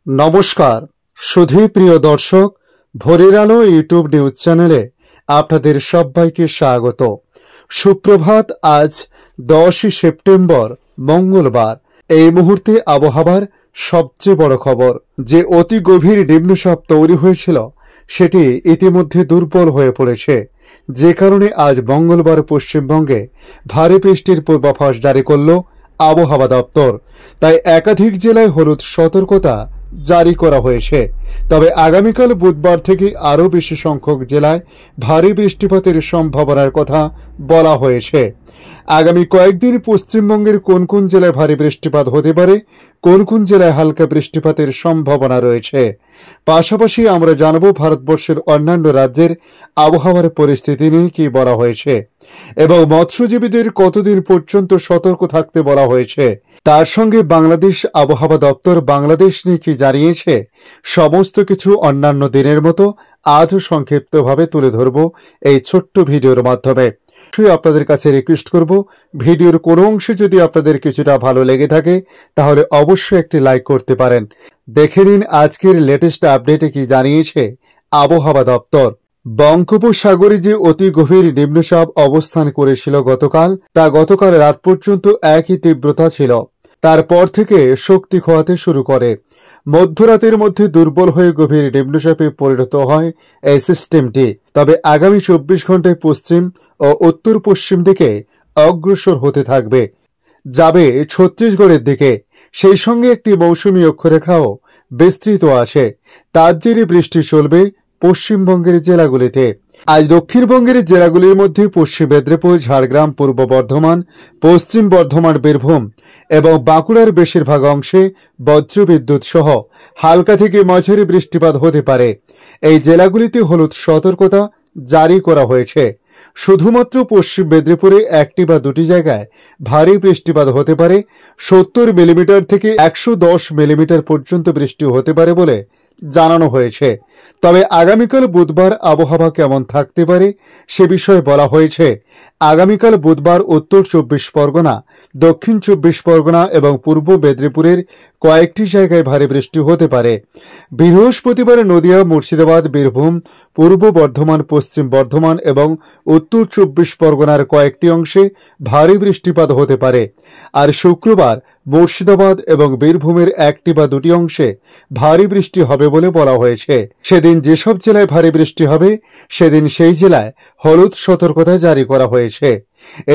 নমস্কার সুধী প্রিয় দর্শক, ভোরের আলো ইউটিউব নিউজ চ্যানেলে আপনাদের সবাইকে স্বাগত। সুপ্রভাত। আজ 10 সেপ্টেম্বর মঙ্গলবার। এই মুহূর্তে আবহাওয়ার সবচেয়ে বড় খবর, যে অতি গভীর নিম্নচাপ তৈরি হয়েছিল সেটি ইতিমধ্যে দুর্বল হয়ে পড়েছে, যে কারণে আজ মঙ্গলবার পশ্চিমবঙ্গে ভারী বৃষ্টির পূর্বাভাস জারি করল আবহাওয়া দপ্তর। তাই একাধিক জেলায় হলুদ সতর্কতা জারি করা হয়েছে। তবে আগামীকাল বুধবার থেকে আরও বেশি সংখ্যক জেলায় ভারী বৃষ্টিপাতের সম্ভাবনার কথা বলা হয়েছে। আগামী কয়েকদিন পশ্চিমবঙ্গের কোন কোন জেলায় ভারী বৃষ্টিপাত হতে পারে, কোন কোন জেলায় হালকা বৃষ্টিপাতের সম্ভাবনা রয়েছে, পাশাপাশি আমরা জানব ভারতবর্ষের অন্যান্য রাজ্যের আবহাওয়ার পরিস্থিতি নিয়ে কি বলা হয়েছে এবং মৎস্যজীবীদের কতদিন পর্যন্ত সতর্ক থাকতে বলা হয়েছে। তার সঙ্গে বাংলাদেশ আবহাওয়া দপ্তর বাংলাদেশ নিয়ে কি জানিয়েছে, সমস্ত কিছু অন্যান্য দিনের মতো আজও সংক্ষিপ্তভাবে তুলে ধরব এই ছোট্ট ভিডিওর মাধ্যমে। আপনাদের কাছে রিকোয়েস্ট করব, ভিডিওর কোনো অংশে যদি আপনাদের কিছুটা ভালো লেগে থাকে তাহলে অবশ্যই একটি লাইক করতে পারেন। দেখে নিন আজকের লেটেস্ট আপডেটে কি জানিয়েছে আবহাওয়া দপ্তর। বঙ্গোপসাগরে যে অতি গভীর নিম্নচাপ অবস্থান করেছিল গতকাল রাত পর্যন্ত একই তীব্রতা ছিল। তারপর থেকে শক্তি খোয়াতে শুরু করে। মধ্যরাতের মধ্যে দুর্বল হয়ে গভীর নিম্নচাপে পরিণত হয় এই সিস্টেমটি। তবে আগামী 24 ঘন্টায় পশ্চিম ও উত্তর পশ্চিম দিকে অগ্রসর হতে থাকবে, যাবে ছত্তিশগড়ের দিকে। সেই সঙ্গে একটি মৌসুমী অক্ষরেখাও বিস্তৃত আছে। তার জেরে বৃষ্টি চলবে পশ্চিমবঙ্গের জেলাগুলিতে। আজ দক্ষিণবঙ্গের জেলাগুলির মধ্যে পশ্চিম মেদিনীপুর, ঝাড়গ্রাম, পূর্ব বর্ধমান, পশ্চিম বর্ধমান, বীরভূম এবং বাঁকুড়ার বেশিরভাগ অংশে বজ্রবিদ্যুৎ সহ হালকা থেকে মাঝারি বৃষ্টিপাত হতে পারে। এই জেলাগুলিতে হলুদ সতর্কতা জারি করা হয়েছে। শুধুমাত্র পশ্চিম মেদিনীপুরে একটি বা দুটি জায়গায় ভারী বৃষ্টিপাত হতে পারে। 70 মিলিমিটার থেকে 110 মিলিমিটার পর্যন্ত বৃষ্টি হতে পারে বলে জানানো হয়েছে। তবে আগামীকাল বুধবার আবহাওয়া কেমন থাকতে পারে সে বিষয়ে বলা হয়েছে। আগামীকাল বুধবার উত্তর 24 পরগনা, দক্ষিণ 24 পরগনা এবং পূর্ব মেদিনীপুরের কয়েকটি জায়গায় ভারী বৃষ্টি হতে পারে। বৃহস্পতিবার নদিয়া, মুর্শিদাবাদ, বীরভূম, পূর্ব বর্ধমান, পশ্চিম বর্ধমান এবং উত্তর 24 পরগনার কয়েকটি অংশে ভারী বৃষ্টিপাত হতে পারে। আর শুক্রবার মুর্শিদাবাদ এবং বীরভূমের একটি বা দুটি অংশে ভারী বৃষ্টি হবে বলে বলা হয়েছে। সেদিন যেসব জেলায় ভারী বৃষ্টি হবে সেদিন সেই জেলায় হলুদ সতর্কতা জারি করা হয়েছে।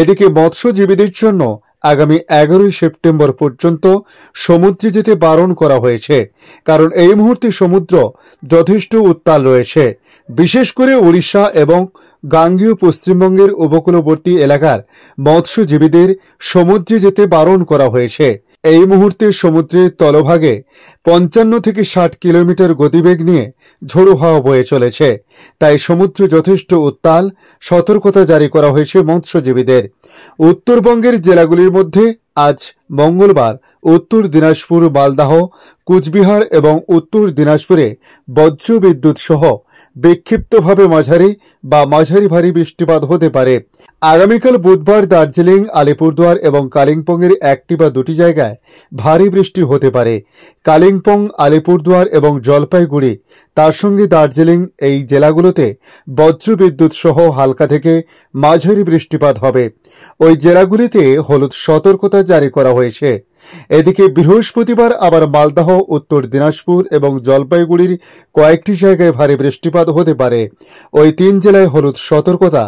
এদিকে মৎস্যজীবীদের জন্য আগামী 11 সেপ্টেম্বর পর্যন্ত সমুদ্রে যেতে বারণ করা হয়েছে, কারণ এই মুহূর্তে সমুদ্র যথেষ্ট উত্তাল রয়েছে। বিশেষ করে উড়িষ্যা এবং গাঙ্গেয় পশ্চিমবঙ্গের উপকূলবর্তী এলাকার মৎস্যজীবীদের সমুদ্রে যেতে বারণ করা হয়েছে। এই মুহূর্তে সমুদ্রের তলভাগে 55 থেকে 60 কিলোমিটার গতিবেগ নিয়ে ঝোড়ো হাওয়া বয়ে চলেছে। তাই সমুদ্র যথেষ্ট উত্তাল, সতর্কতা জারি করা হয়েছে মৎস্যজীবীদের। উত্তরবঙ্গের জেলাগুলির মধ্যে আজ মঙ্গলবার উত্তর দিনাজপুর, মালদহ, কুচবিহার এবং উত্তর দিনাজপুরে বজ্রবিদ্যুৎ সহ বিক্ষিপ্তভাবে মাঝারি বা মাঝারি ভারী বৃষ্টিপাত হতে পারে। আগামীকাল বুধবার দার্জিলিং, আলিপুরদুয়ার এবং কালিম্পংয়ের একটি বা দুটি জায়গায় ভারী বৃষ্টি হতে পারে। কালিম্পং, আলিপুরদুয়ার এবং জলপাইগুড়ি, তার সঙ্গে দার্জিলিং, এই জেলাগুলোতে বজ্রবিদ্যুৎ সহ হালকা থেকে মাঝারি বৃষ্টিপাত হবে। ওই জেলাগুলিতে হলুদ সতর্কতা জারি করা হয়েছে। এদিকে বৃহস্পতিবার আবার মালদহ, উত্তর দিনাজপুর এবং জলপাইগুড়ির কয়েকটি জায়গায় ভারী বৃষ্টিপাত হতে পারে। ওই 3 জেলায় হলুদ সতর্কতা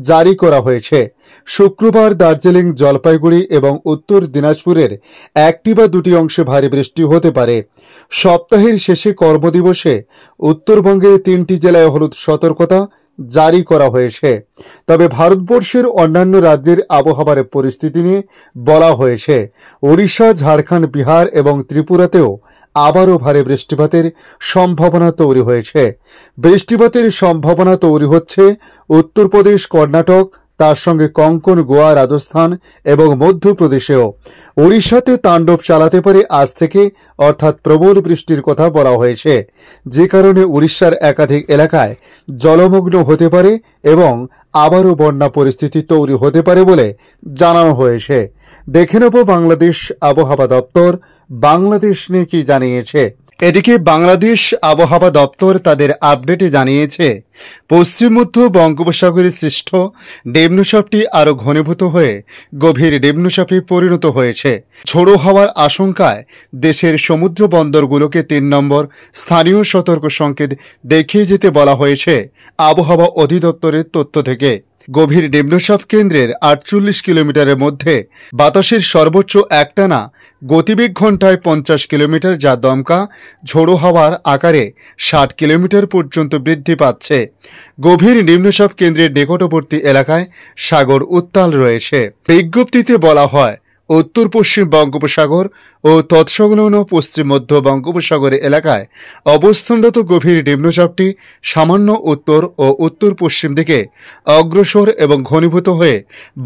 জারি করা হয়েছে। শুক্রবার দার্জিলিং, জলপাইগুড়ি এবং উত্তর দিনাজপুরের একটি বা দুটি অংশে ভারী বৃষ্টি হতে পারে। সপ্তাহের শেষে কর্মদিবসে উত্তরবঙ্গের 3টি জেলায় হলুদ সতর্কতা জারি করা হয়েছে। তবে ভারতবর্ষের অন্যান্য রাজ্যের আবহাওয়ার পরিস্থিতি নিয়ে বলা হয়েছে। ওড়িশা, ঝাড়খণ্ড, বিহার এবং ত্রিপুরাতেও আবারও ভারী বৃষ্টিপাতের সম্ভাবনা তৈরি হয়েছে। বৃষ্টিপাতের সম্ভাবনা তৈরি হচ্ছে উত্তরপ্রদেশ, কর্ণাটক, তার সঙ্গে কঙ্কন, গোয়া, রাজস্থান এবং মধ্যপ্রদেশেও। ওড়িশাতে তাণ্ডব চালাতে পারে আজ থেকে, অর্থাৎ প্রবল বৃষ্টির কথা বলা হয়েছে, যে কারণে উড়িষ্যার একাধিক এলাকায় জলমগ্ন হতে পারে এবং আবারও বন্যা পরিস্থিতি তৈরি হতে পারে বলে জানানো হয়েছে। দেখে নেব বাংলাদেশ আবহাওয়া দপ্তর বাংলাদেশ নিয়ে কি জানিয়েছে। এদিকে বাংলাদেশ আবহাওয়া দপ্তর তাদের আপডেটে জানিয়েছে, পশ্চিম মধ্য বঙ্গোপসাগরে সৃষ্ট নিম্নচাপটি আরও ঘনীভূত হয়ে গভীর নিম্নচাপে পরিণত হয়েছে। ঝোড়ো হওয়ার আশঙ্কায় দেশের সমুদ্র বন্দরগুলোকে ৩ নম্বর স্থানীয় সতর্ক সংকেত দেখিয়ে যেতে বলা হয়েছে আবহাওয়া অধিদপ্তরের তথ্য থেকে। গভীর নিম্নচাপ কেন্দ্রের ৪৮ কিলোমিটারের মধ্যে বাতাসের সর্বোচ্চ একটানা গতিবেগ ঘন্টায় ৫০ কিলোমিটার, যা দমকা ঝোড়ো হাওয়ার আকারে ৬০ কিলোমিটার পর্যন্ত বৃদ্ধি পাচ্ছে। গভীর নিম্নচাপ কেন্দ্রের নিকটবর্তী এলাকায় সাগর উত্তাল রয়েছে। বিজ্ঞপ্তিতে বলা হয়, উত্তর পশ্চিম বঙ্গোপসাগর ও তৎসংলগ্ন পশ্চিম মধ্য বঙ্গোপসাগর এলাকায় অবস্থানরত গভীর নিম্নচাপটি সামান্য উত্তর ও উত্তর পশ্চিম দিকে অগ্রসর এবং ঘনীভূত হয়ে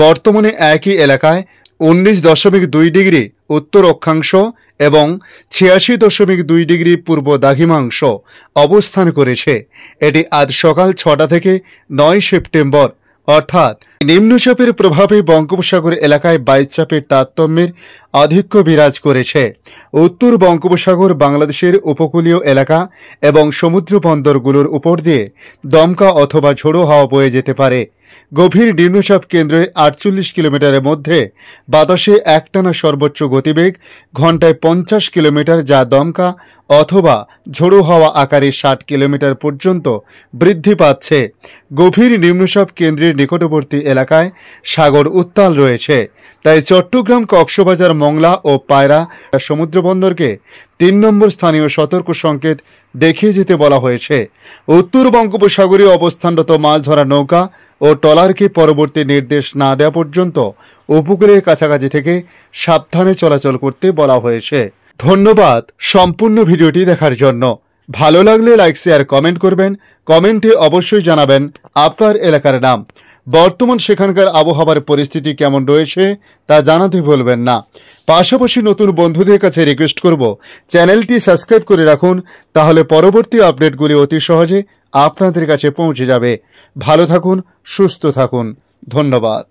বর্তমানে একই এলাকায় ১৯.২ ডিগ্রি উত্তর অক্ষাংশ এবং ৮৬.২ ডিগ্রি পূর্ব দ্রাঘিমাংশ অবস্থান করেছে। এটি আজ সকাল ৬টা থেকে ৯ সেপ্টেম্বর অর্থাৎ নিম্নচাপের প্রভাবে বঙ্গোপসাগর এলাকায় বায়ুচাপের তারতম্যের আধিক্য বিরাজ করেছে। উত্তর বঙ্গোপসাগর, বাংলাদেশের উপকূলীয় এলাকা এবং সমুদ্র বন্দরগুলোর উপর দিয়ে দমকা অথবা ঝোড়ো হাওয়া বয়ে যেতে পারে। গভীর নিম্নচাপ কেন্দ্রে ৪৮ কিলোমিটারের মধ্যে বাতাসে একটানা সর্বোচ্চ গতিবেগ ঘন্টায় ৫০ কিলোমিটার, যা দমকা অথবা ঝোড়ো হাওয়া আকারে ৬০ কিলোমিটার পর্যন্ত বৃদ্ধি পাচ্ছে। গভীর নিম্নচাপ কেন্দ্রের নিকটবর্তী এলাকায় সাগর উত্তাল রয়েছে, তাই চট্টগ্রাম, কক্সবাজার, মংলা ও পায়রা সমুদ্র বন্দরকে ৩ নম্বর স্থানীয় সতর্ক সংকেত দেখিয়ে যেতে বলা হয়েছে। উত্তর বঙ্গোপসাগরে অবস্থানরত মাছ ধরা নৌকা ও ট্রলারকে পরবর্তী নির্দেশ না দেওয়া পর্যন্ত উপকূলের কাছাকাছি থেকে সাবধানে চলাচল করতে বলা হয়েছে। ধন্যবাদ সম্পূর্ণ ভিডিওটি দেখার জন্য। ভালো লাগলে লাইক, শেয়ার, কমেন্ট করবেন। কমেন্টে অবশ্যই জানাবেন আপনার এলাকার নাম। বর্তমান সেখানকার আবহাওয়ার পরিস্থিতি কেমন রয়েছে তা জানাতে ভুলবেন না। পাশাপাশি নতুন বন্ধুদের কাছে রিকোয়েস্ট করব, চ্যানেলটি সাবস্ক্রাইব করে রাখুন, তাহলে পরবর্তী আপডেটগুলি অতি সহজে আপনাদের কাছে পৌঁছে যাবে। ভালো থাকুন, সুস্থ থাকুন। ধন্যবাদ।